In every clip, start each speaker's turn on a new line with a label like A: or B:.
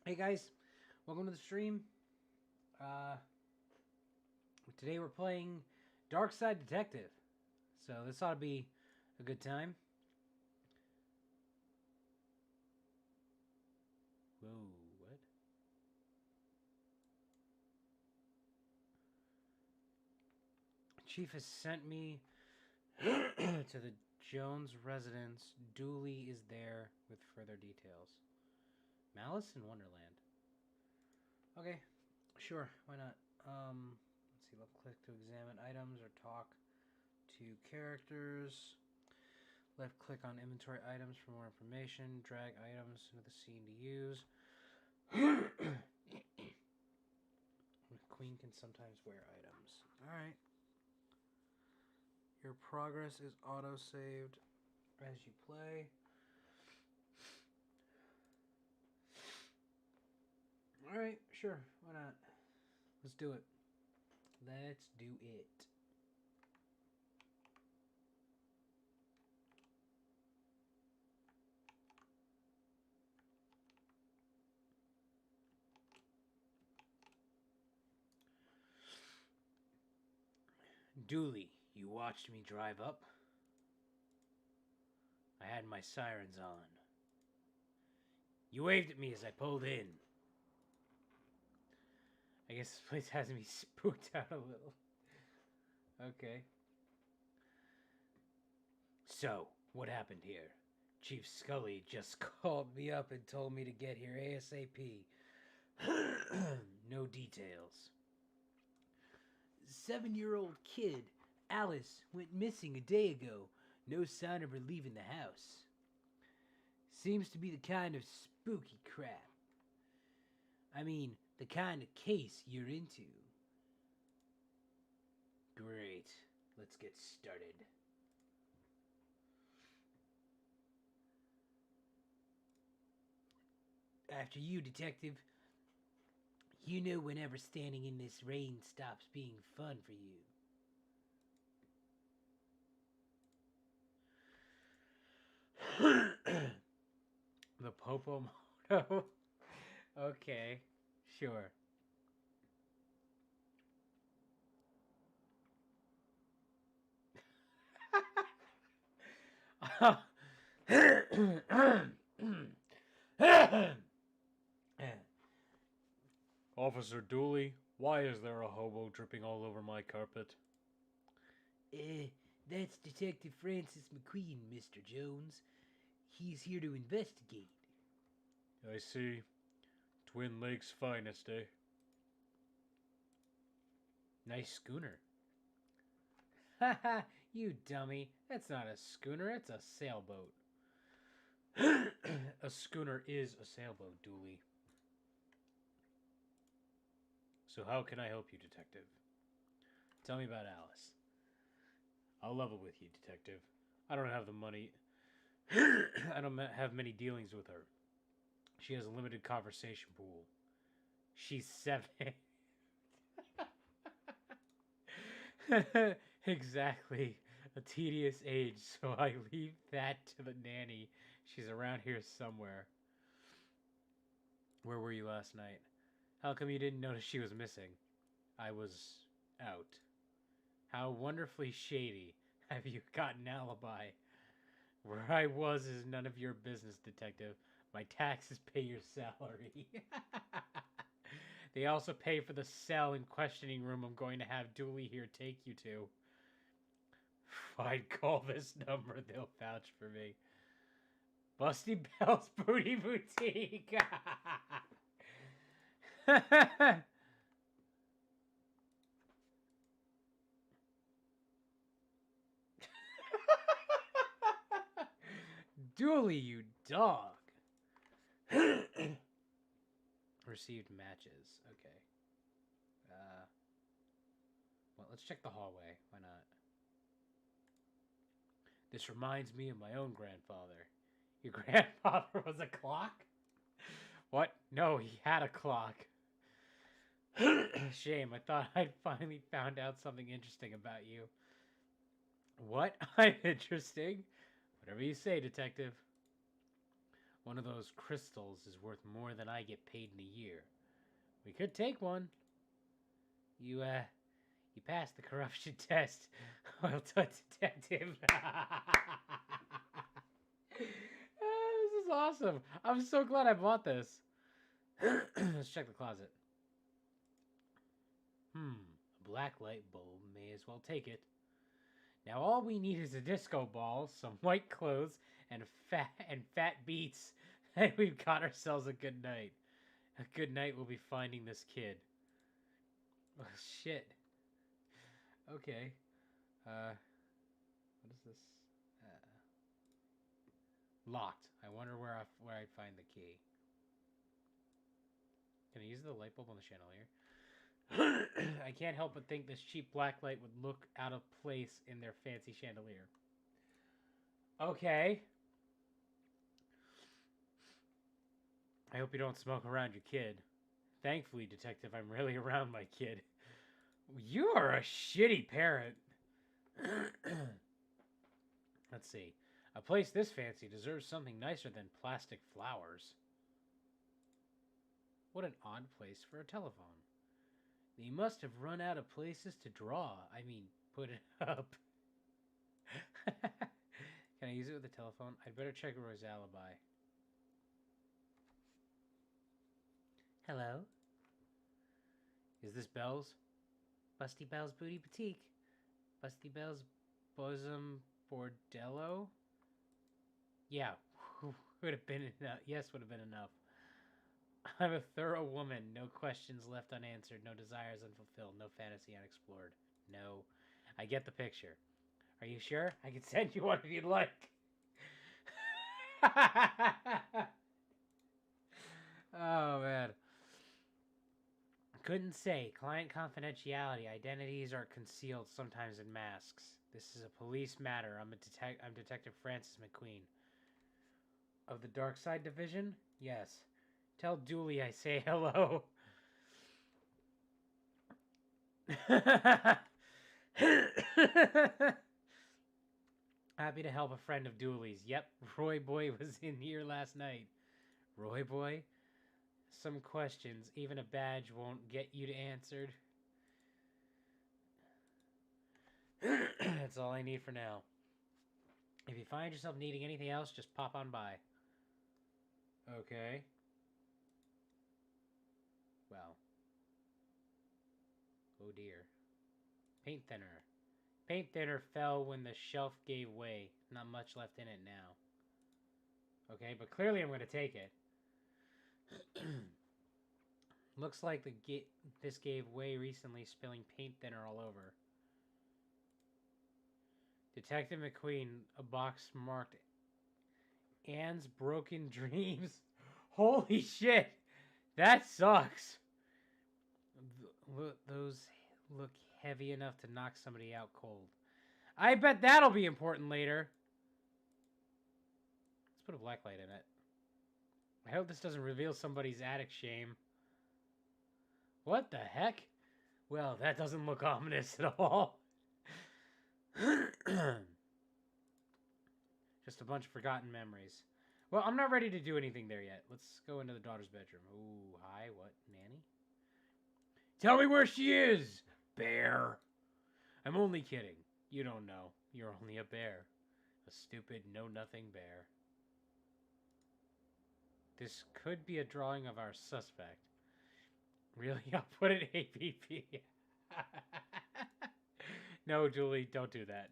A: Hey guys, welcome to the stream. Uh, Today we're playing Dark Side Detective, so this ought to be a good time. Whoa, what? Chief has sent me to the Jones residence. Dooley is there with further details. Malice in Wonderland. Okay, sure, why not? Let's see. Let's click to examine items or talk to characters. Left click on inventory items for more information. Drag items into the scene to use. The queen can sometimes wear items. Alright. Your progress is auto-saved as you play. Alright, sure. Why not? Let's do it. Let's do it. Dooley, you watched me drive up? I had my sirens on. You waved at me as I pulled in. I guess this place has me spooked out a little. Okay. So, what happened here? Chief Scully just called me up and told me to get here ASAP. No details. 7-year-old kid, Alice, went missing a day ago. No sign of her leaving the house. Seems to be the kind of spooky crap. I mean, the kind of case you're into. Great. Let's get started. After you, Detective. You know whenever standing in this rain stops being fun for you. The Popomoto? Okay, sure.
B: Officer Dooley, why is there a hobo dripping all over my carpet?
A: Uh, that's Detective Francis McQueen, Mr. Jones. He's here to investigate.
B: I see. Twin Lakes finest, eh?
A: Nice schooner. Haha, you dummy. That's not a schooner, it's a sailboat. A schooner is a sailboat, Dooley. So how can I help you, Detective? Tell me about Alice. I'll level with you, Detective. I don't have the money. I don't have many dealings with her. She has a limited conversation pool. She's 7. Exactly. A tedious age, so I leave that to the nanny. She's around here somewhere. Where were you last night? How come you didn't notice she was missing? I was out. How wonderfully shady. Have you got an alibi? Where I was is none of your business, Detective. My taxes pay your salary. They also pay for the cell and questioning room I'm going to have Dooley here take you to. I'd call this number, they'll vouch for me. Busty Bell's Booty Boutique. Dooley, you dog. Received matches. Okay. Well, let's check the hallway. Why not? This reminds me of my own grandfather. Your grandfather was a clock? What? No, he had a clock. Shame. I thought I'd finally found out something interesting about you. What? I'm interesting? Whatever you say, Detective. One of those crystals is worth more than I get paid in a year. We could take one. You passed the corruption test. Well done, detective. This is awesome. I'm so glad I bought this. Let's check the closet. A black light bulb. May as well take it. Now all we need is a disco ball, some white clothes, and fat beats, and we've got ourselves a good night. A good night we'll be finding this kid. Oh shit. Okay. What is this? Locked. I wonder where I'd find the key. Can I use the light bulb on the chandelier? I can't help but think this cheap black light would look out of place in their fancy chandelier. Okay. I hope you don't smoke around your kid. Thankfully, detective, I'm rarely around my kid. You are a shitty parent. Let's see. A place this fancy deserves something nicer than plastic flowers. What an odd place for a telephone. They must have run out of places to draw. I mean, put it up. Can I use it with a telephone? I'd better check Roy's alibi. Hello? Is this Belle's? Busty Belle's Booty Boutique. Busty Belle's Bosom Bordello? Yeah, would have been enough. Yes, would have been enough. I'm a thorough woman. No questions left unanswered. No desires unfulfilled. No fantasy unexplored. No. I get the picture. Are you sure? I can send you one if you'd like. Oh, man. Couldn't say. Client confidentiality. Identities are concealed, sometimes in masks. This is a police matter. I'm Detective Francis McQueen. Of the Dark Side Division? Yes. Tell Dooley I say hello. Happy to help a friend of Dooley's. Yep, Roy Boy was in here last night. Roy Boy? Some questions, even a badge won't get you to answered. That's all I need for now. If you find yourself needing anything else, just pop on by. Okay. Well. Oh dear. Paint thinner. Paint thinner fell when the shelf gave way. Not much left in it now. Okay, but clearly I'm going to take it. Looks like this gave way recently, spilling paint thinner all over. Detective McQueen, a box marked Anne's Broken Dreams. Holy shit! That sucks! Those look heavy enough to knock somebody out cold. I bet that'll be important later. Let's put a black light in it. I hope this doesn't reveal somebody's attic shame. What the heck? Well, that doesn't look ominous at all. Just a bunch of forgotten memories. Well, I'm not ready to do anything there yet. Let's go into the daughter's bedroom. Ooh, hi, what, nanny? Tell me where she is, bear. I'm only kidding. You don't know. You're only a bear. A stupid, know-nothing bear. This could be a drawing of our suspect. Really? I'll put it APP. No, Julie, don't do that.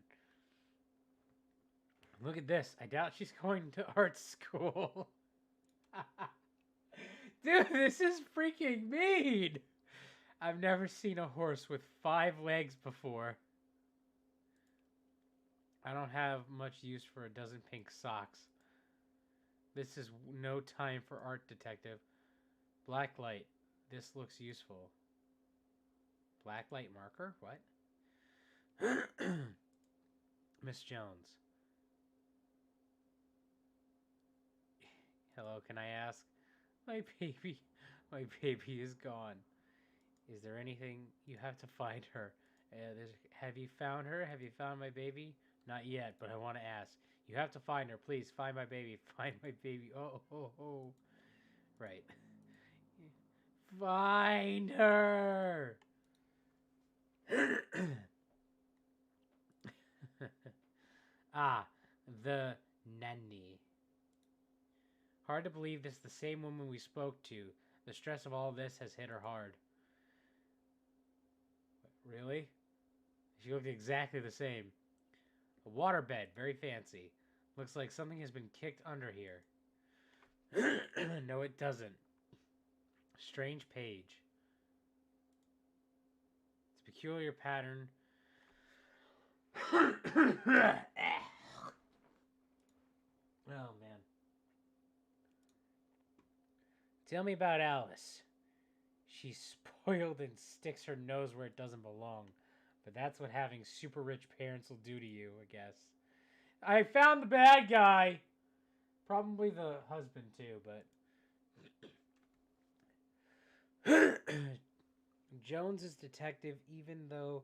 A: Look at this. I doubt she's going to art school. Dude, this is freaking mean. I've never seen a horse with 5 legs before. I don't have much use for a dozen pink socks. This is no time for art, detective. Black light. This looks useful. Black light marker? What? Miss Jones. Hello, can I ask? My baby is gone. Is there anything you have to find her? Have you found her? Have you found my baby? Not yet, but I want to ask. You have to find her. Please, find my baby. Find my baby. Oh, oh, oh. Right. Find her! Ah, the nanny. Hard to believe this is the same woman we spoke to. The stress of all this has hit her hard. Really? She looked exactly the same. A waterbed, very fancy. Looks like something has been kicked under here. No, it doesn't. Strange page. It's a peculiar pattern. Oh, man. Tell me about Alice. She's spoiled and sticks her nose where it doesn't belong. But that's what having super rich parents will do to you, I guess. I found the bad guy! Probably the husband, too, but... Jones is detective, even though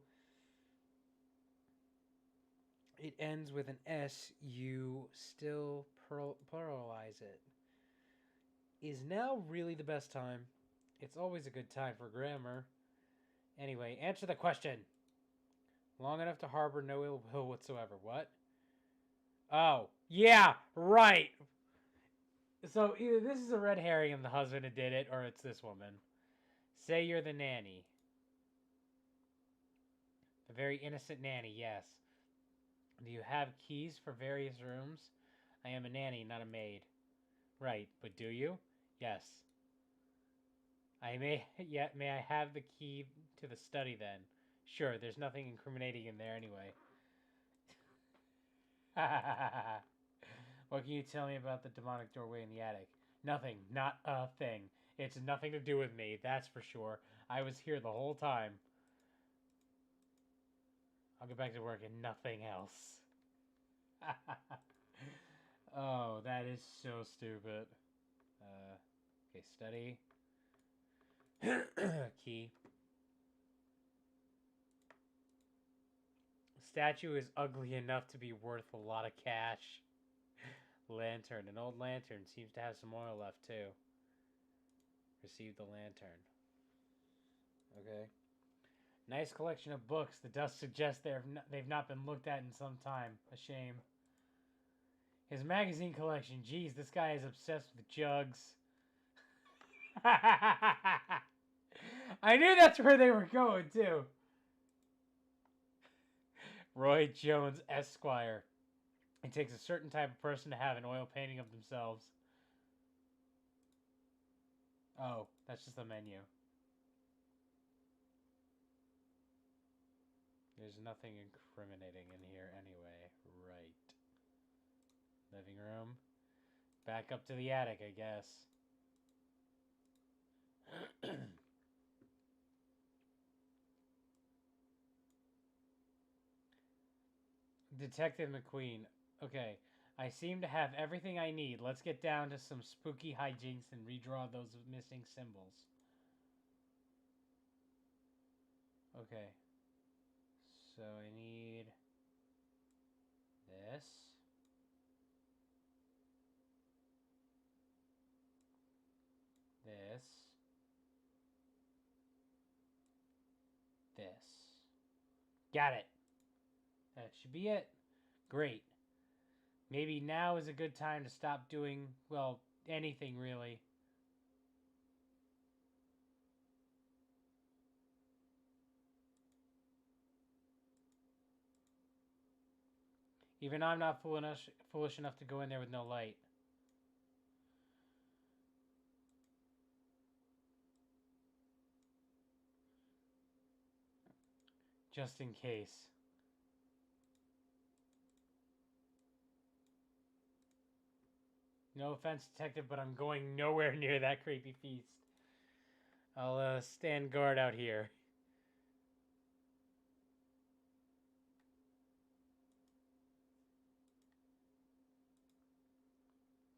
A: it ends with an S, you still pluralize it. Is now really the best time? It's always a good time for grammar. Anyway, answer the question. Long enough to harbor no ill will whatsoever. What? Oh, yeah, right. So either this is a red herring and the husband who did it, or it's this woman. Say you're the nanny. The very innocent nanny, yes. Do you have keys for various rooms? I am a nanny, not a maid. Right, but do you? Yes. May I have the key to the study then? Sure, there's nothing incriminating in there anyway. What can you tell me about the demonic doorway in the attic? Nothing, not a thing. It's nothing to do with me, that's for sure. I was here the whole time. I'll get back to work and nothing else. Oh, that is so stupid. Okay, study. Key. Statue is ugly enough to be worth a lot of cash. Lantern. An old lantern. Seems to have some oil left, too. Receive the lantern. Okay. Nice collection of books. The dust suggests they've not been looked at in some time. A shame. His magazine collection. Geez, this guy is obsessed with jugs. I knew that's where they were going, too. Roy Jones, Esquire. It takes a certain type of person to have an oil painting of themselves. Oh, that's just the menu. There's nothing incriminating in here anyway. Right. Living room. Back up to the attic, I guess. Detective McQueen. Okay. I seem to have everything I need. Let's get down to some spooky hijinks and redraw those missing symbols. Okay. So I need this. This. This. Got it. That should be it. Great. Maybe now is a good time to stop doing, well, anything really. Even I'm not foolish enough to go in there with no light. Just in case. No offense, detective, but I'm going nowhere near that creepy feast. I'll stand guard out here.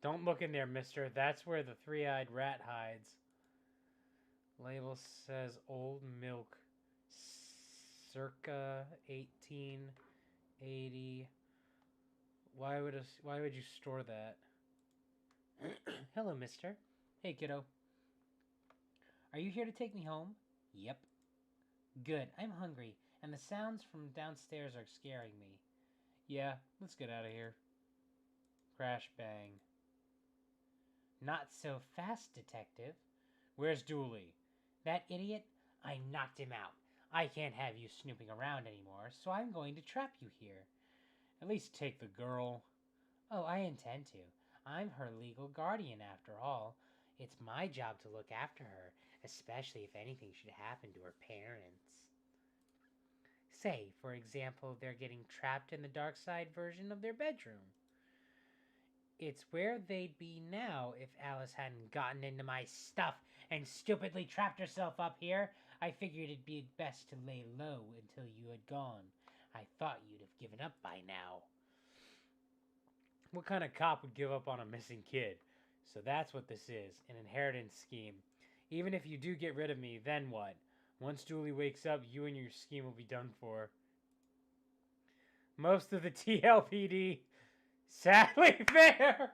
A: Don't look in there, mister. That's where the three-eyed rat hides. Label says old milk. Circa 1880. Why would you store that? Hello, mister. Hey, kiddo. Are you here to take me home? Yep. Good. I'm hungry, and the sounds from downstairs are scaring me. Yeah, let's get out of here. Crash bang. Not so fast, detective. Where's Dooley? That idiot? I knocked him out. I can't have you snooping around anymore, so I'm going to trap you here. At least take the girl. Oh, I intend to. I'm her legal guardian, after all. It's my job to look after her, especially if anything should happen to her parents. Say, for example, they're getting trapped in the dark side version of their bedroom. It's where they'd be now if Alice hadn't gotten into my stuff and stupidly trapped herself up here. I figured it'd be best to lay low until you had gone. I thought you'd have given up by now. What kind of cop would give up on a missing kid? So that's what this is, an inheritance scheme. Even if you do get rid of me, then what? Once Dooley wakes up, you and your scheme will be done for. Most of the TLPD, sadly fair.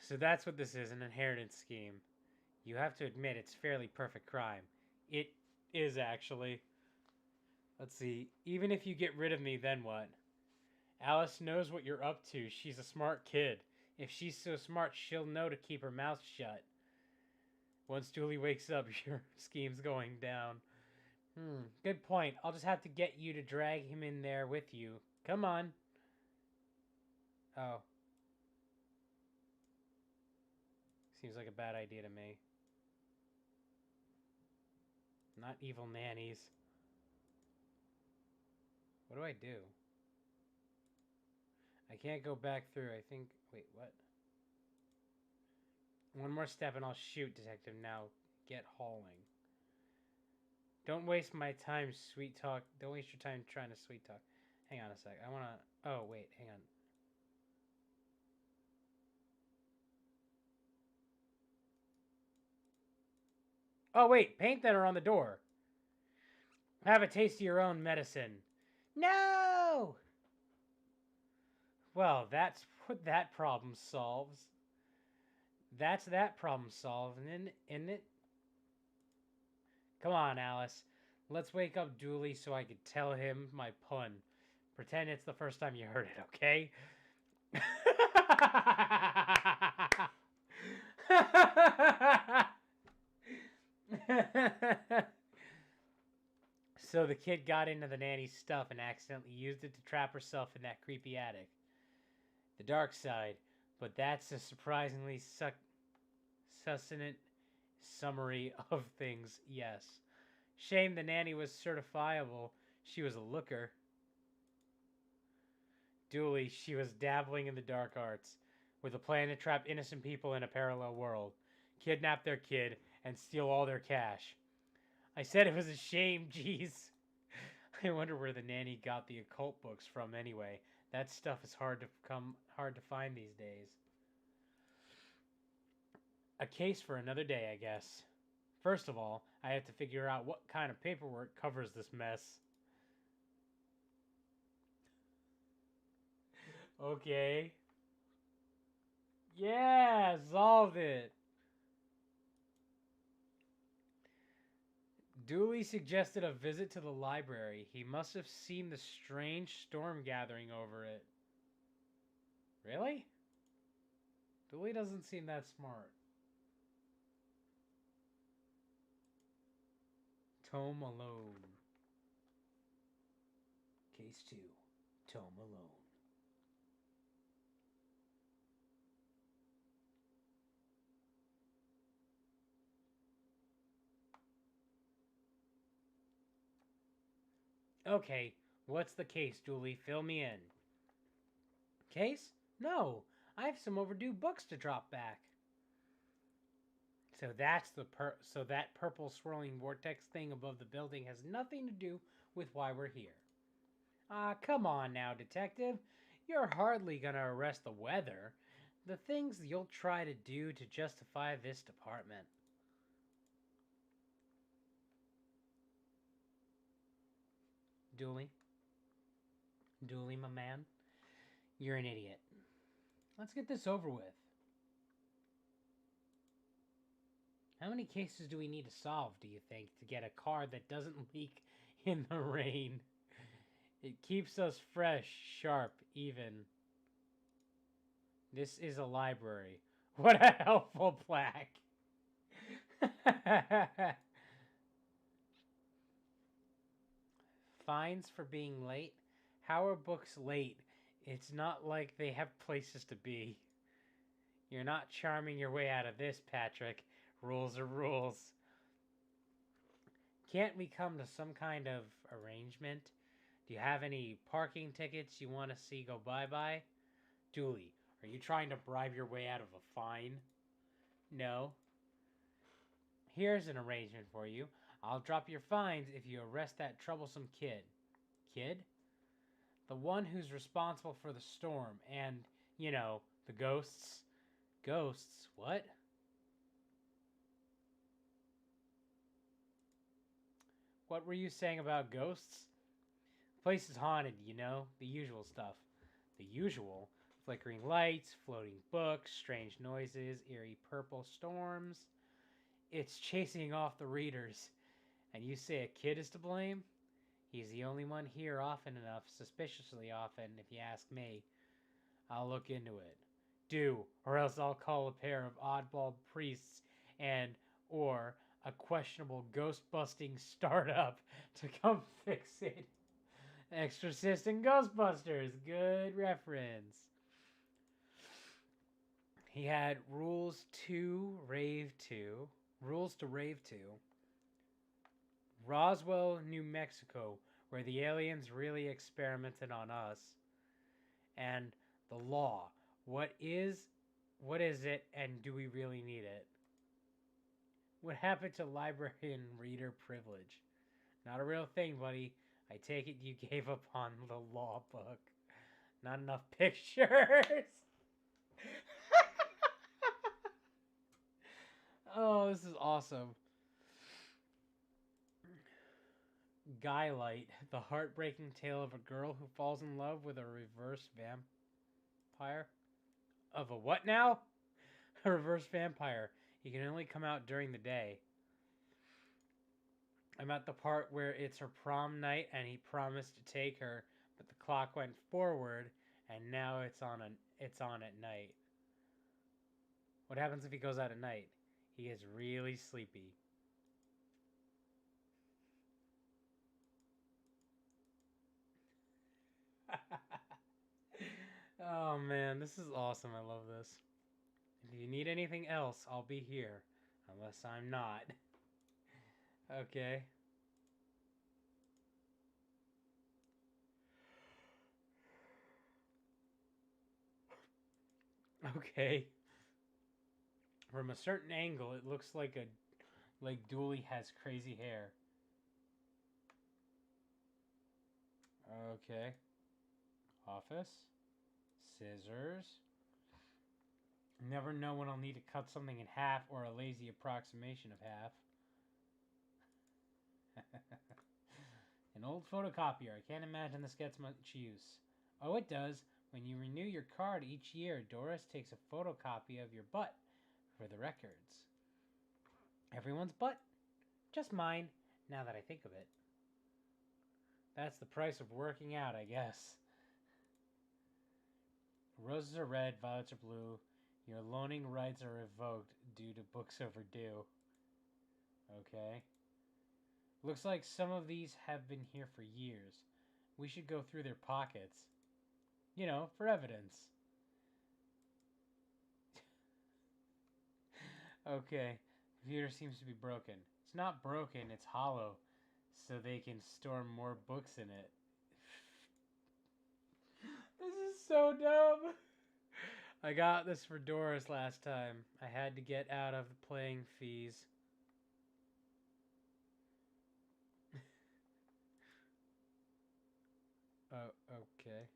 A: So that's what this is, an inheritance scheme. You have to admit it's fairly perfect crime. It is, actually. Let's see. Even if you get rid of me, then what? Alice knows what you're up to. She's a smart kid. If she's so smart, she'll know to keep her mouth shut. Once Dooley wakes up, your scheme's going down. Good point. I'll just have to get you to drag him in there with you. Come on. Oh. Seems like a bad idea to me. Not evil nannies. What do I do? I can't go back through. I think... Wait, what? One more step and I'll shoot, detective. Now, get hauling. Don't waste my time, sweet talk. Don't waste your time trying to sweet talk. Hang on a sec. I want to... Oh, wait. Hang on. Oh, wait. Paint that on the door. Have a taste of your own medicine. No! Well, that's what that problem solves. That's that problem solved, isn't it? Come on, Alice. Let's wake up Dooley so I could tell him my pun. Pretend it's the first time you heard it, okay? So the kid got into the nanny's stuff and accidentally used it to trap herself in that creepy attic. The dark side, but that's a surprisingly succinct summary of things, yes. Shame the nanny was certifiable. She was a looker. Dooley, she was dabbling in the dark arts, with a plan to trap innocent people in a parallel world, kidnap their kid, and steal all their cash. I said it was a shame, jeez. I wonder where the nanny got the occult books from anyway. That stuff is hard to find these days. A case for another day, I guess. First of all, I have to figure out what kind of paperwork covers this mess. Okay. Yeah, solved it. Dooley suggested a visit to the library. He must have seen the strange storm gathering over it. Really? Dooley doesn't seem that smart. Tome Alone. Case 2. Tome Alone. Okay, what's the case, Dooley? Fill me in. Case? No, I have some overdue books to drop back. So that's so that purple swirling vortex thing above the building has nothing to do with why we're here. Ah, come on now, detective. You're hardly gonna arrest the weather. The things you'll try to do to justify this department. Dooley. Dooley, my man. You're an idiot. Let's get this over with. How many cases do we need to solve, do you think, to get a car that doesn't leak in the rain? It keeps us fresh, sharp, even. This is a library. What a helpful plaque. Fines for being late? How are books late? It's not like they have places to be. You're not charming your way out of this, Patrick. Rules are rules. Can't we come to some kind of arrangement? Do you have any parking tickets you want to see go bye-bye? Dooley, are you trying to bribe your way out of a fine? No. Here's an arrangement for you. I'll drop your fines if you arrest that troublesome kid. Kid? The one who's responsible for the storm and, you know, the ghosts. Ghosts? What? What were you saying about ghosts? The place is haunted, you know, the usual stuff. The usual? Flickering lights, floating books, strange noises, eerie purple storms. It's chasing off the readers. And you say a kid is to blame? He's the only one here often enough, suspiciously often, if you ask me. I'll look into it. Do, or else I'll call a pair of oddball priests or a questionable ghost-busting startup to come fix it. Exorcist and Ghostbusters. Good reference. He had Rules to Rave to. Roswell, New Mexico, where the aliens really experimented on us. And The Law. What is it, and do we really need it? What happened to library and reader privilege? Not a real thing, buddy. I take it you gave up on the law book. Not enough pictures. Oh, this is awesome. Guylight, the heartbreaking tale of a girl who falls in love with a reverse vampire. Of a what now? A reverse vampire. He can only come out during the day. I'm at the part where it's her prom night and he promised to take her, but the clock went forward and now it's on at night. What happens if he goes out at night? He gets really sleepy. Oh man, this is awesome. I love this. If you need anything else, I'll be here. Unless I'm not. Okay. Okay. From a certain angle, it looks like Dooley has crazy hair. Okay. Office. Scissors. Never know when I'll need to cut something in half or a lazy approximation of half. An old photocopier. I can't imagine this gets much use. Oh, it does. When you renew your card each year, Doris takes a photocopy of your butt for the records. Everyone's butt? Just mine, now that I think of it. That's the price of working out, I guess. Roses are red, violets are blue. Your loaning rights are revoked due to books overdue. Okay. Looks like some of these have been here for years. We should go through their pockets. You know, for evidence. Okay. Computer seems to be broken. It's not broken, it's hollow. So they can store more books in it. This is so dumb. I got this for Doris last time. I had to get out of the playing fees. Oh, okay.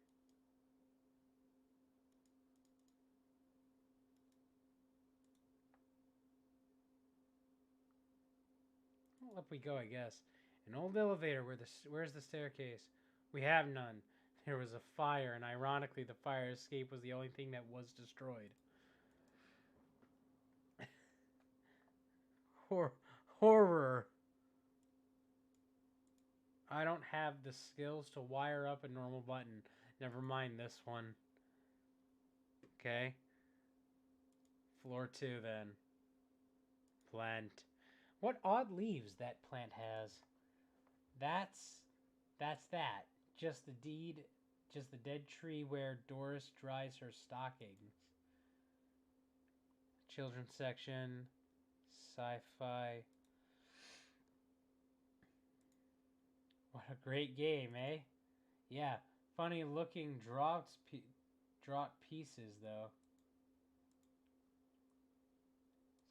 A: Well, up we go, I guess. An old elevator. Where's the staircase? We have none. There was a fire, and ironically, the fire escape was the only thing that was destroyed. Horror. I don't have the skills to wire up a normal button. Never mind this one. Okay. Floor 2 then. Plant. What odd leaves that plant has. That's that. Just the dead tree where Doris dries her stockings. Children's section. Sci-fi. What a great game, eh? Yeah, funny looking drop pieces though.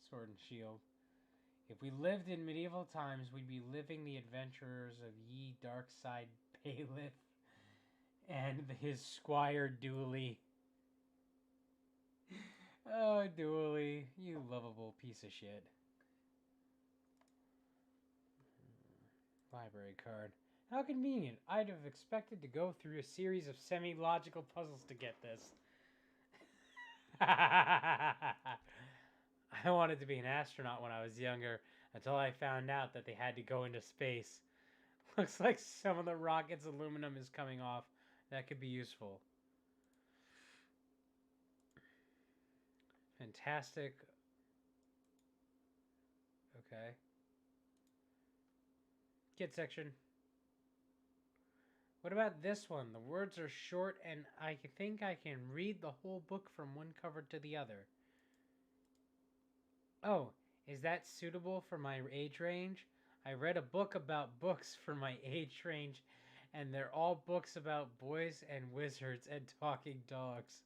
A: Sword and shield. If we lived in medieval times, we'd be living the adventures of ye Darkside Bailiff and his squire Dooley. Oh, Dooley, you lovable piece of shit. Library card. How convenient. I'd have expected to go through a series of semi-logical puzzles to get this. I wanted to be an astronaut when I was younger, until I found out that they had to go into space. Looks like some of the rocket's aluminum is coming off. That could be useful. Fantastic. Okay. Kid section. What about this one? The words are short and I think I can read the whole book from one cover to the other. Oh, is that suitable for my age range? I read a book about books for my age range, and they're all books about boys and wizards and talking dogs.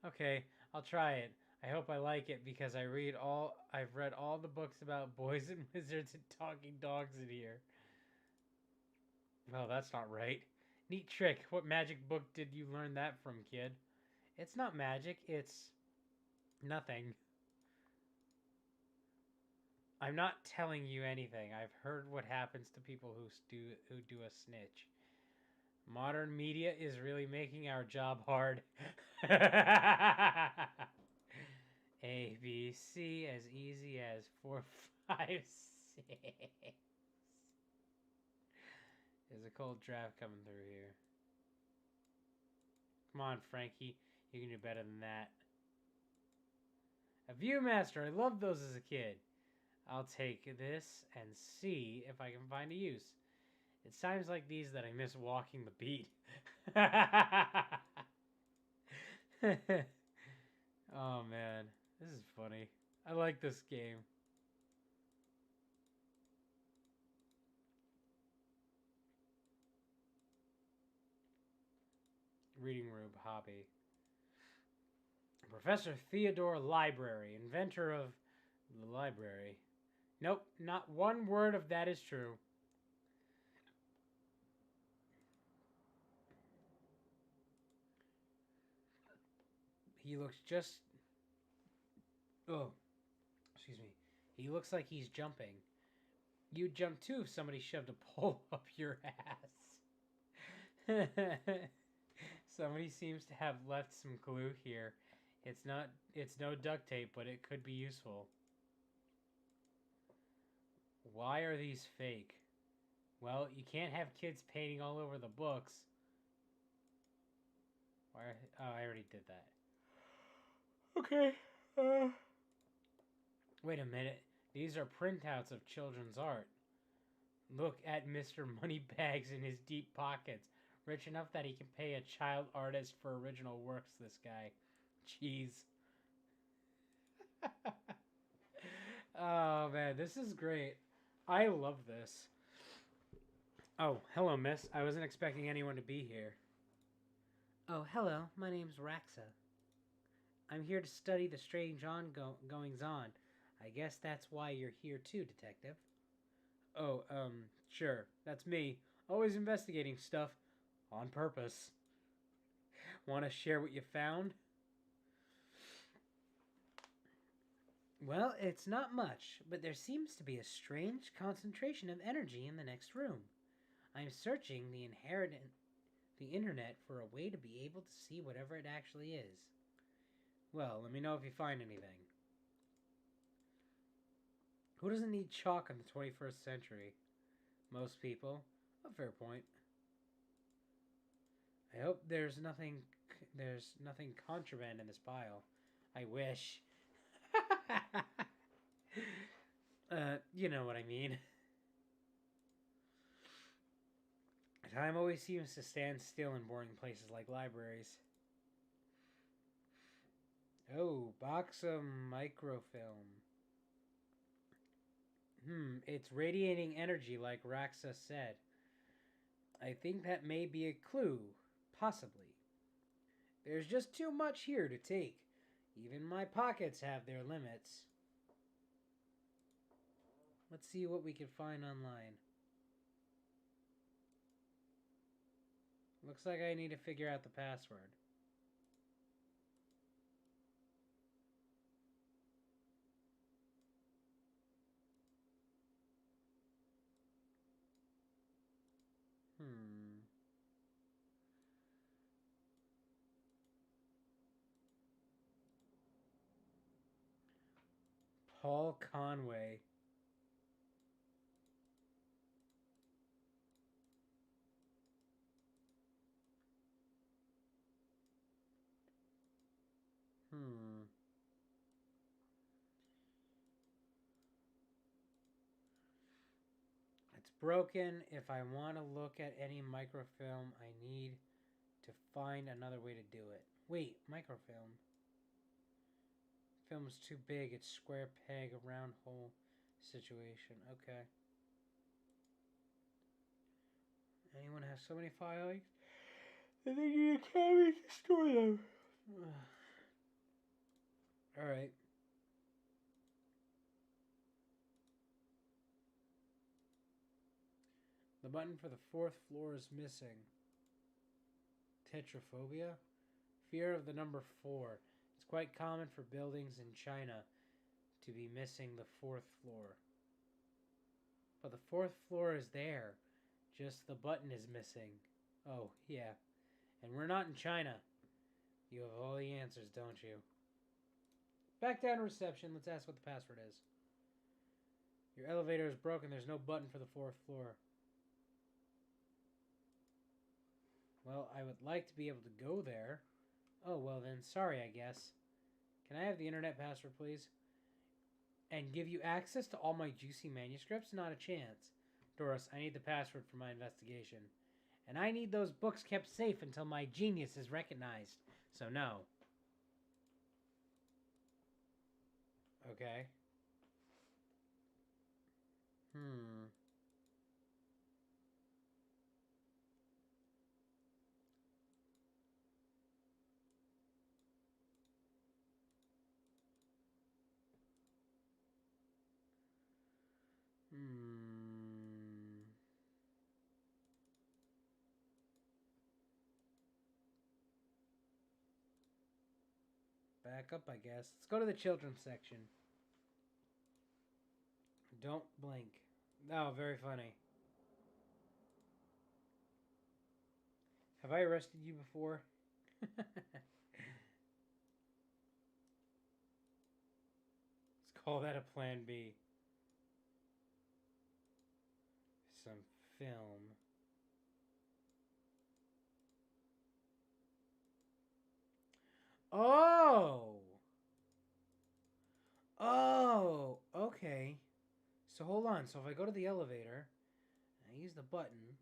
A: Okay, I'll try it. I hope I like it because I've read all the books about boys and wizards and talking dogs in here. Well, that's not right. Neat trick. What magic book did you learn that from, kid? It's not magic, it's nothing. I'm not telling you anything. I've heard what happens to people who do a snitch. Modern media is really making our job hard. A, B, C, as easy as 4, 5, 6. There's a cold draft coming through here. Come on, Frankie. You can do better than that. A Viewmaster. I loved those as a kid. I'll take this and see if I can find a use. It's times like these that I miss walking the beat. Oh man, this is funny. I like this game. Reading room hobby. Professor Theodore Library, inventor of the library. Nope, not one word of that is true. He looks just... Oh, excuse me. He looks like he's jumping. You'd jump too if somebody shoved a pole up your ass. Somebody seems to have left some glue here. It's no duct tape, but it could be useful. Why are these fake? Well, you can't have kids painting all over the books. Why? Oh, I already did that. Okay. Wait a minute. These are printouts of children's art. Look at Mr. Moneybags in his deep pockets. Rich enough that he can pay a child artist for original works, this guy. Jeez. Oh, man. This is great. I love this. Oh, hello, miss. I wasn't expecting anyone to be here. Oh, hello. My name's Raxa. I'm here to study the strange goings-on. I guess that's why you're here too, detective. Oh, sure. That's me. Always investigating stuff. On purpose. Want to share what you found?
C: Well, it's not much, but there seems to be a strange concentration of energy in the next room. I'm searching the internet for a way to be able to see whatever it actually is. Well, let me know if you find anything. Who doesn't need chalk in the 21st century? Most people. A fair point. I hope there's nothing contraband in this pile. I wish. You know what I mean. Time always seems to stand still in boring places like libraries. Oh, box of microfilm. It's radiating energy like Raxa said. I think that may be a clue. Possibly. There's just too much here to take. Even my pockets have their limits. Let's see what we can find online. Looks like I need to figure out the password. Hmm. Paul Conway. Hmm. It's broken. If I want to look at any microfilm, I need to find another way to do it. Wait, microfilm. Film's too big. It's square peg, a round hole situation. Okay. Anyone have so many files? And they need to carry to store them. Alright. The button for the fourth floor is missing. Tetraphobia? Fear of the number 4. It's quite common for buildings in China to be missing the fourth floor. But the fourth floor is there. Just the button is missing. Oh, yeah. And we're not in China. You have all the answers, don't you? Back down to reception. Let's ask what the password is. Your elevator is broken. There's no button for the fourth floor. Well, I would like to be able to go there. Oh, well then, sorry, I guess. Can I have the internet password, please? And give you access to all my juicy manuscripts? Not a chance. Doris, I need the password for my investigation. And I need those books kept safe until my genius is recognized. So no. Okay. Hmm. Back up, I guess. Let's go to the children's section. Don't blink. Oh, very funny. Have I arrested you before? Let's call that a plan B. Some film. Oh! Oh! Okay. So hold on. So if I go to the elevator, and I use the button,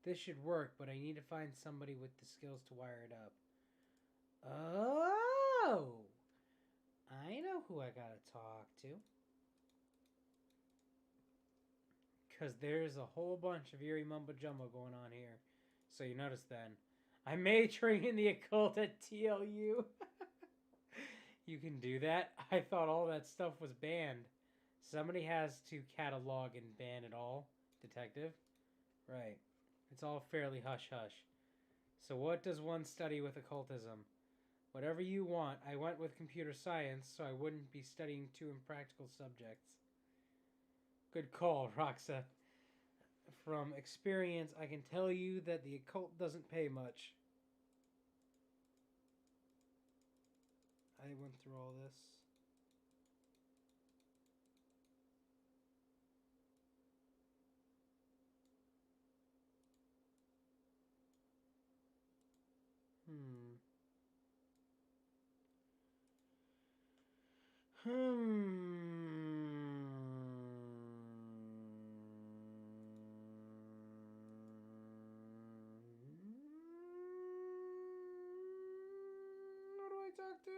C: this should work, but I need to find somebody with the skills to wire it up. Oh! I know who I gotta talk to. Because there's a whole bunch of eerie mumbo jumbo going on here. So you notice then. I'm majoring in the occult at TLU. You can do that? I thought all that stuff was banned. Somebody has to catalog and ban it all, detective. Right. It's all fairly hush-hush. So what does one study with occultism? Whatever you want. I went with computer science, so I wouldn't be studying too impractical subjects. Good call, Roxa. From experience, I can tell you that the occult doesn't pay much. I went through all this. Who do I talk to?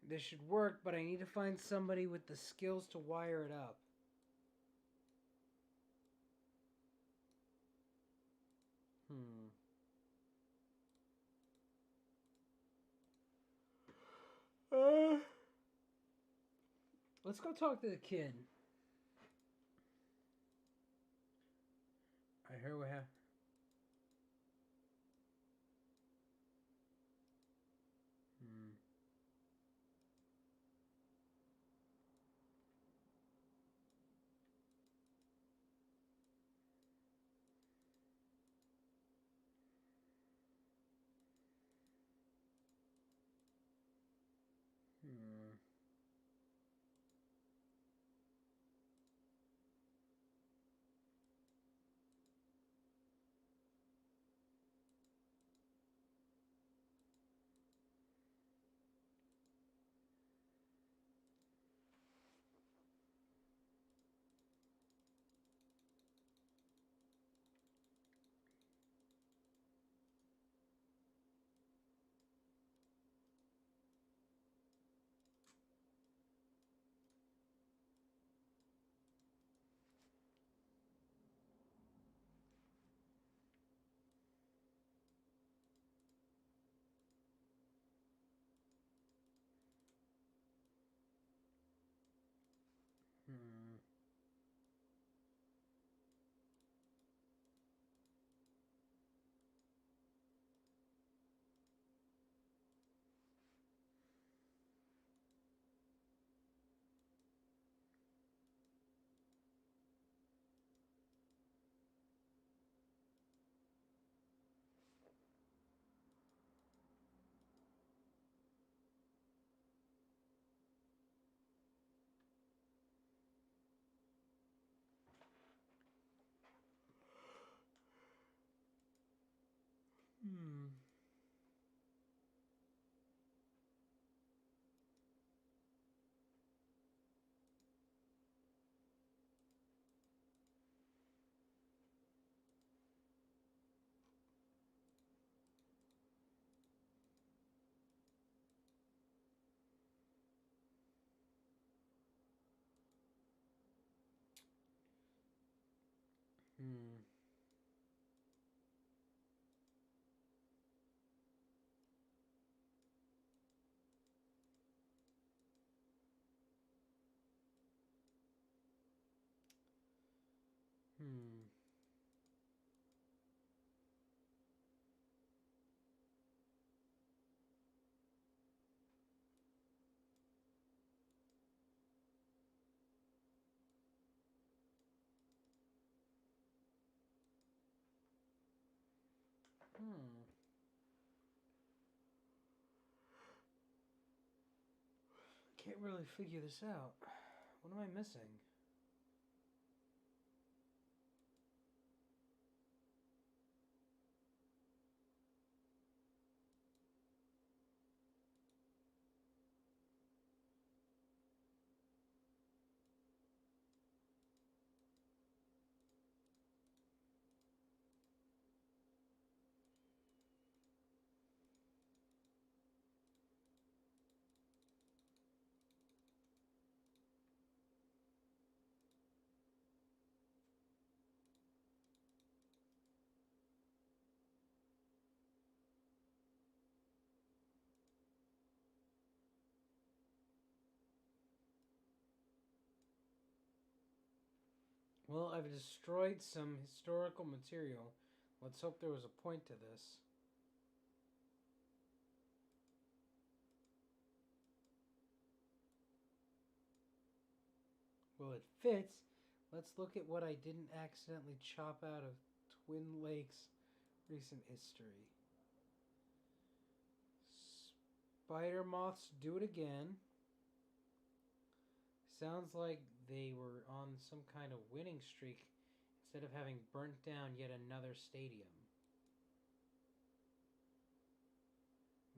C: This should work, but I need to find somebody with the skills to wire it up. Let's go talk to the kid. I hear we have. Can't really figure this out. What am I missing? Well, I've destroyed some historical material. Let's hope there was a point to this. Well, it fits. Let's look at what I didn't accidentally chop out of Twin Lakes' recent history. Spider moths do it again. Sounds like they were on some kind of winning streak instead of having burnt down yet another stadium.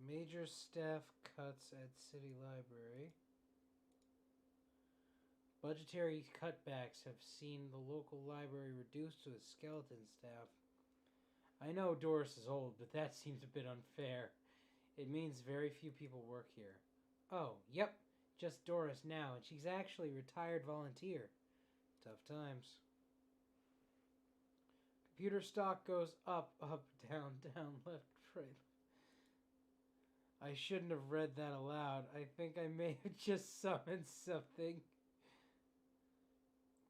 C: Major staff cuts at City Library. Budgetary cutbacks have seen the local library reduced to a skeleton staff. I know Doris is old, but that seems a bit unfair. It means very few people work here. Oh, yep, just Doris now, and she's actually a retired volunteer. Tough times. Computer stock goes up, down, left, right. I shouldn't have read that aloud. I think I may have just summoned something.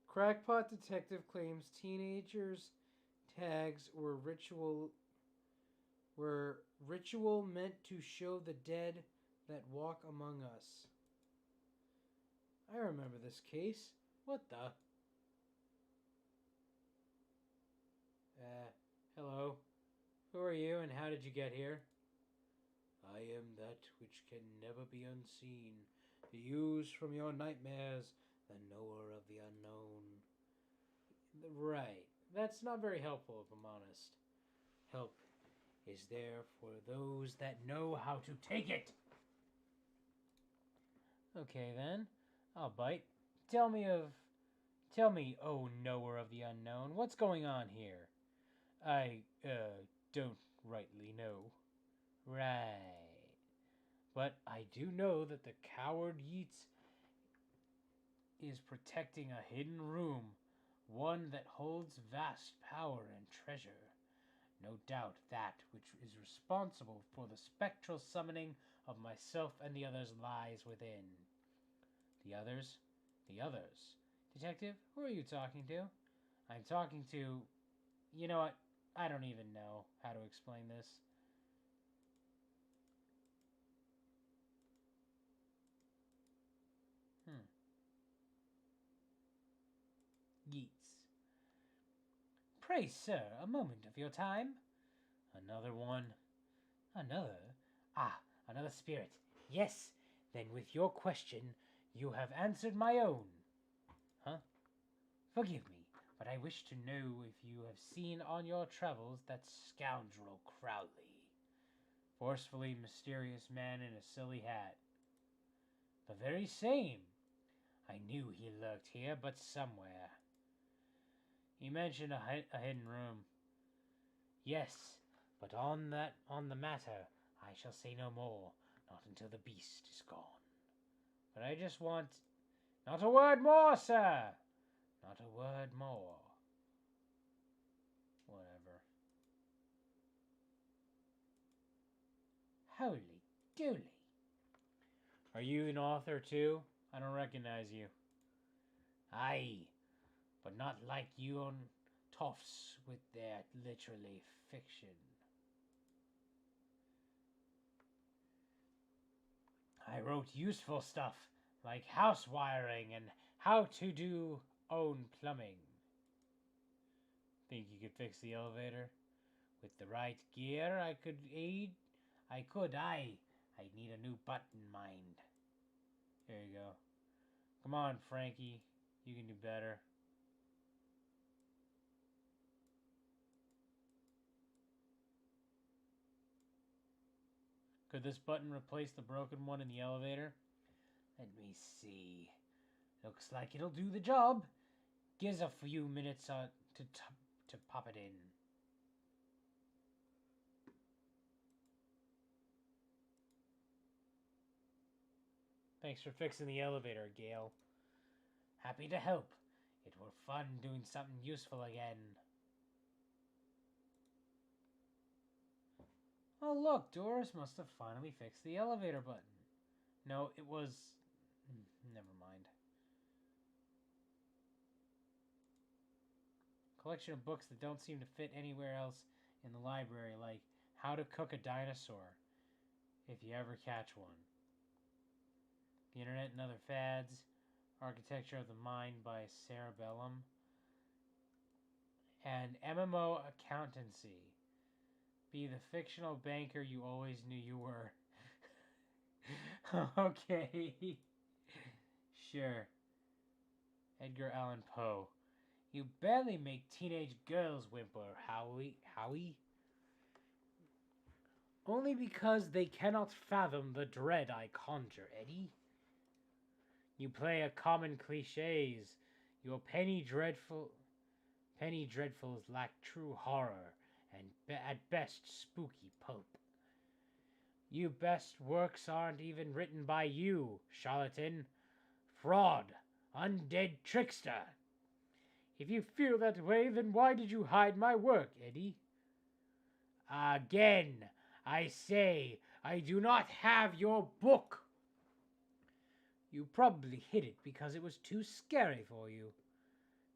C: Crackpot detective claims teenagers' tags were ritual meant to show the dead that walk among us. I remember this case. What the? Hello. Who are you and how did you get here? I am that which can never be unseen, to use from your nightmares, the knower of the unknown. Right. That's not very helpful, if I'm honest. Help is there for those that know how to take it. Okay, then. I'll bite. Tell me, oh knower of the unknown, what's going on here? I, don't rightly know. Right. But I do know that the coward Yeats is protecting a hidden room, one that holds vast power and treasure. No doubt that which is responsible for the spectral summoning of myself and the others lies within. The others? The others. Detective, who are you talking to? I'm talking to... You know what? I don't even know how to explain this. Yeats. Pray, sir, a moment of your time. Another one. Another? Ah, another spirit. Yes, then with your question, you have answered my own. Huh? Forgive me, but I wish to know if you have seen on your travels that scoundrel Crowley. Forcefully mysterious man in a silly hat. The very same. I knew he lurked here, but somewhere. He mentioned a hidden room. Yes, but on the matter, I shall say no more, not until the beast is gone. But I just want... Not a word more, sir! Not a word more. Whatever. Holy dooly. Are you an author too? I don't recognize you. Aye, but not like you on toffs with their literally fiction. I wrote useful stuff like house wiring and how to do own plumbing. Think you could fix the elevator? With the right gear, I could aid. I need a new button, mind. There you go. Come on, Frankie. You can do better. Could this button replace the broken one in the elevator? Let me see. Looks like it'll do the job. Gives a few minutes to pop it in. Thanks for fixing the elevator, Gale. Happy to help. It were fun doing something useful again. Oh look, Doris must have finally fixed the elevator button. No, it was... Never mind. collection of books that don't seem to fit anywhere else in the library, like How to Cook a Dinosaur, if you ever catch one. The Internet and Other Fads, Architecture of the Mind by Sarah Bellum, and MMO Accountancy. Be the fictional banker you always knew you were. Okay. Sure. Edgar Allan Poe. You barely make teenage girls whimper, Howie. Only because they cannot fathom the dread I conjure, Eddie. You play a common cliches. Your penny dreadfuls lack true horror and at best spooky pulp. You best works aren't even written by you, charlatan, fraud, undead trickster. If you feel that way, then why did you hide my work, Eddie? Again, I say, I do not have your book. You probably hid it because it was too scary for you.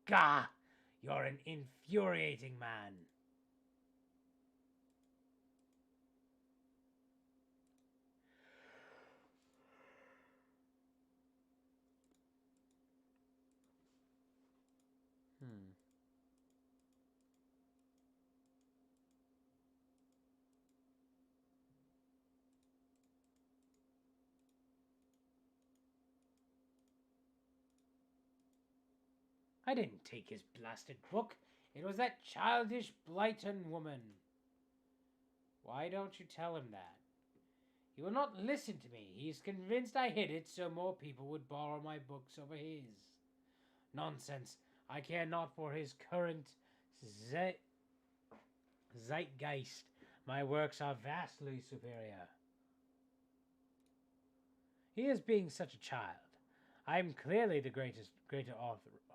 C: Gah! You're an infuriating man. I didn't take his blasted book. It was that childish Blyton woman. Why don't you tell him that? He will not listen to me. He's convinced I hid it so more people would borrow my books over his. Nonsense. I care not for his current zeitgeist. My works are vastly superior. He is being such a child. I am clearly the greater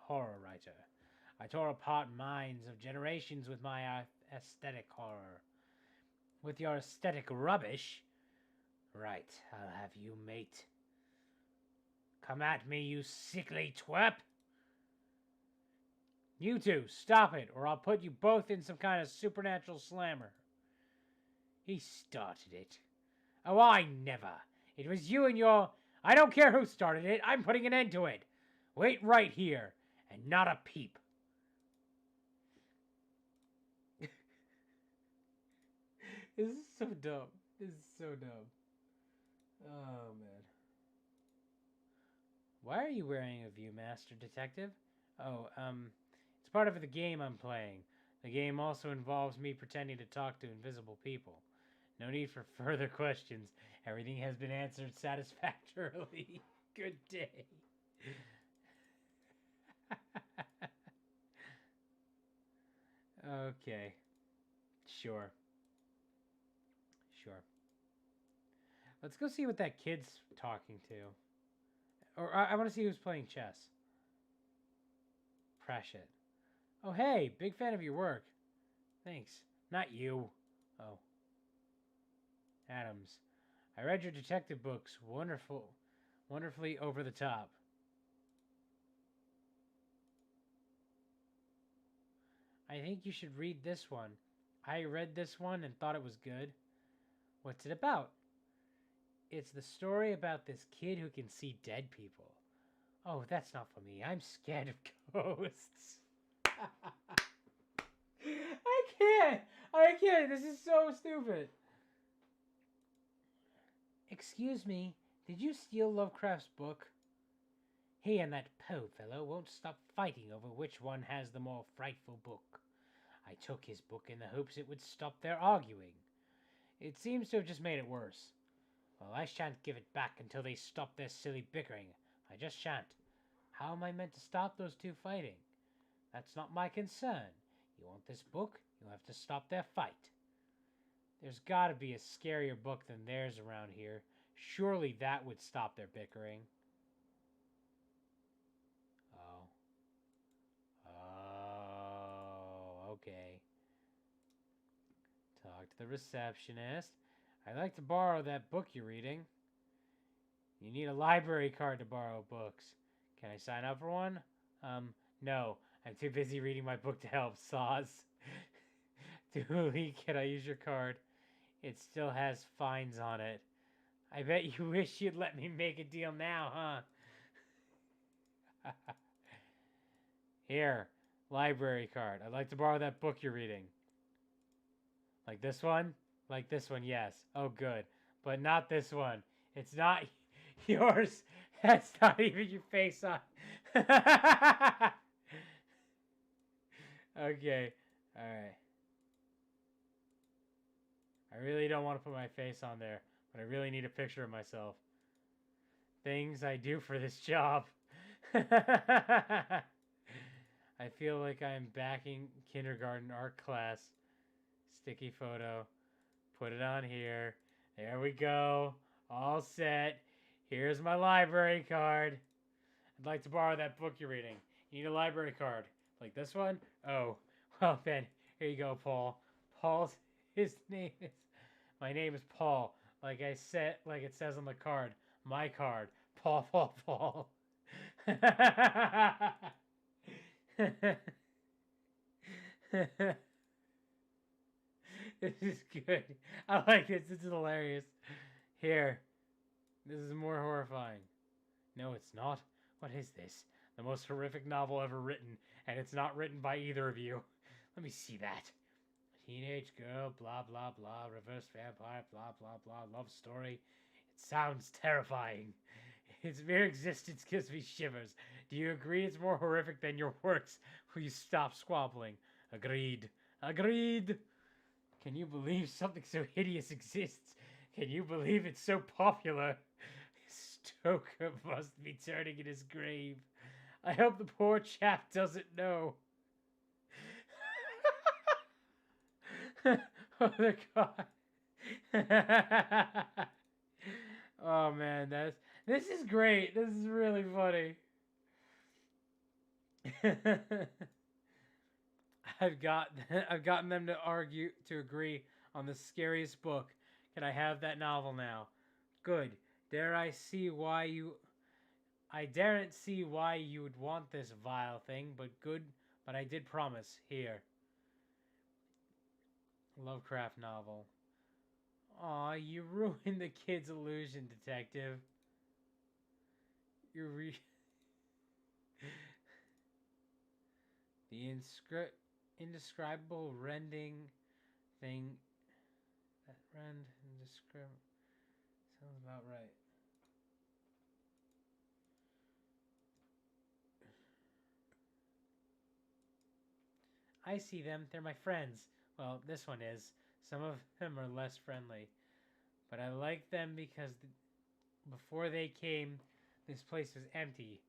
C: horror writer. I tore apart minds of generations with my aesthetic horror. With your aesthetic rubbish? Right, I'll have you, mate. Come at me, you sickly twerp! You two, stop it, or I'll put you both in some kind of supernatural slammer. He started it. Oh, I never. It was you and your... I don't care who started it. I'm putting an end to it. Wait right here, and not a peep. This is so dumb. This is so dumb. Oh, man. Why are you wearing a Viewmaster, Detective? Oh, it's part of the game I'm playing. The game also involves me pretending to talk to invisible people. No need for further questions. Everything has been answered satisfactorily. Good day. Okay. Sure. Let's go see what that kid's talking to. Or I want to see who's playing chess. Pratchett. Oh, hey, big fan of your work. Thanks. Not you. Oh. Adams. I read your detective books. Wonderfully over the top. I think you should read this one. I read this one and thought it was good. What's it about? It's the story about this kid who can see dead people. Oh, that's not for me. I'm scared of ghosts. I can't. This is so stupid. Excuse me. Did you steal Lovecraft's book? He and that Poe fellow won't stop fighting over which one has the more frightful book. I took his book in the hopes it would stop their arguing. It seems to have just made it worse. Well, I shan't give it back until they stop their silly bickering. I just shan't. How am I meant to stop those two fighting? That's not my concern. You want this book? You'll have to stop their fight. There's gotta be a scarier book than theirs around here. Surely that would stop their bickering. Oh, okay. Talk to the receptionist. I'd like to borrow that book you're reading. You need a library card to borrow books. Can I sign up for one? No.
A: I'm too busy reading my book to help. Saws. Dooley, can I use your card? It still has fines on it. I bet you wish you'd let me make a deal now, huh? Here, library card. I'd like to borrow that book you're reading. Like this one? Like this one, yes. Oh, good. But not this one. It's not yours. That's not even your face on. Okay. Alright. I really don't want to put my face on there, but I really need a picture of myself. Things I do for this job. I feel like I'm back in kindergarten art class. Sticky photo. Put it on here. There we go. All set. Here's my library card. I'd like to borrow that book you're reading. You need a library card. Like this one? Oh. Well then, here you go, Paul. Paul's his name is... My name is Paul. Like I said, like it says on the card. My card. Paul, Paul, Paul. This is good. I like this. This is hilarious. Here. This is more horrifying. No, it's not. What is this? The most horrific novel ever written, and it's not written by either of you. Let me see that. Teenage girl, blah, blah, blah, reverse vampire, blah, blah, blah, love story. It sounds terrifying. Its mere existence gives me shivers. Do you agree it's more horrific than your works? Will you stop squabbling? Agreed. Agreed. Can you believe something so hideous exists? Can you believe it's so popular? Stoker must be turning in his grave. I hope the poor chap doesn't know. Oh, the God. Oh man, this is great. This is really funny. I've gotten them to agree on the scariest book. Can I have that novel now? Good. I daren't see why you would want this vile thing, but good, but I did promise. Here. Lovecraft novel. Aw, you ruined the kid's illusion, detective. The indescribable rending thing. That rend indescribable. Sounds about right. I see them. They're my friends. Well, this one is. Some of them are less friendly. But I like them because before they came, this place was empty.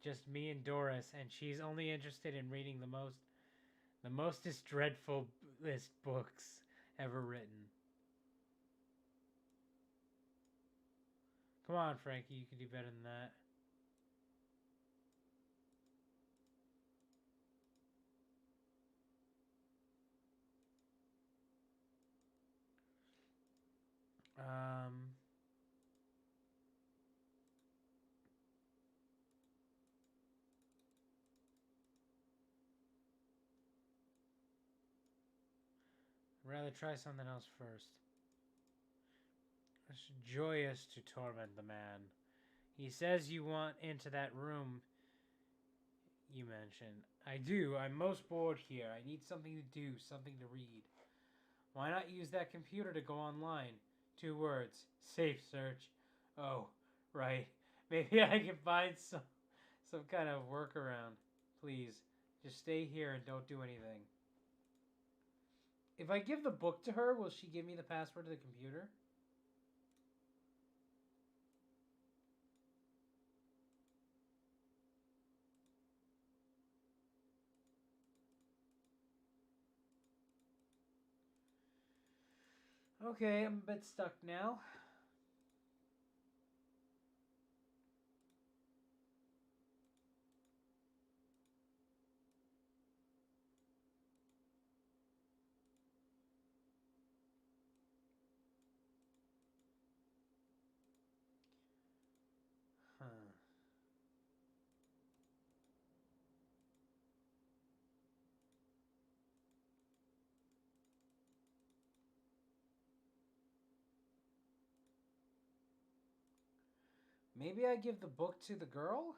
A: Just me and Doris, and she's only interested in reading the mostest dreadful list books ever written. Come on, Frankie, you can do better than that. I'd rather try something else first. It's joyous to torment the man. He says you want into that room you mentioned. I do. I'm most bored here. I need something to do, something to read. Why not use that computer to go online? 2 words. Safe search. Oh, right. Maybe I can find some kind of workaround. Please, just stay here and don't do anything. If I give the book to her, will she give me the password to the computer? Okay, I'm a bit stuck now. Huh.
C: Maybe I give the book to the girl?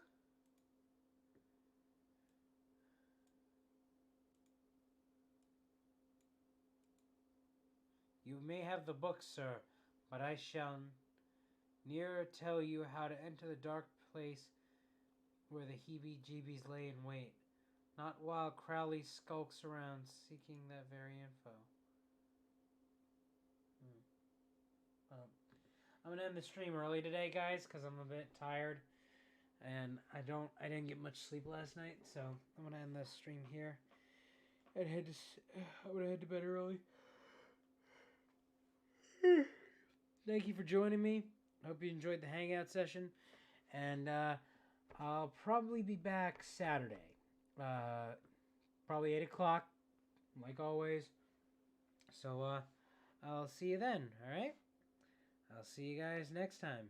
C: You may have the book, sir, but I shall ne'er tell you how to enter the dark place where the heebie-jeebies lay in wait. Not while Crowley skulks around seeking that very info. Well, I'm gonna end the stream early today, guys, because I'm a bit tired, and I didn't get much sleep last night, so I'm gonna end the stream here. I'm gonna head to bed early. Thank you for joining me. I hope you enjoyed the hangout session, and I'll probably be back Saturday, probably 8 o'clock, like always. So I'll see you then. All right. I'll see you guys next time.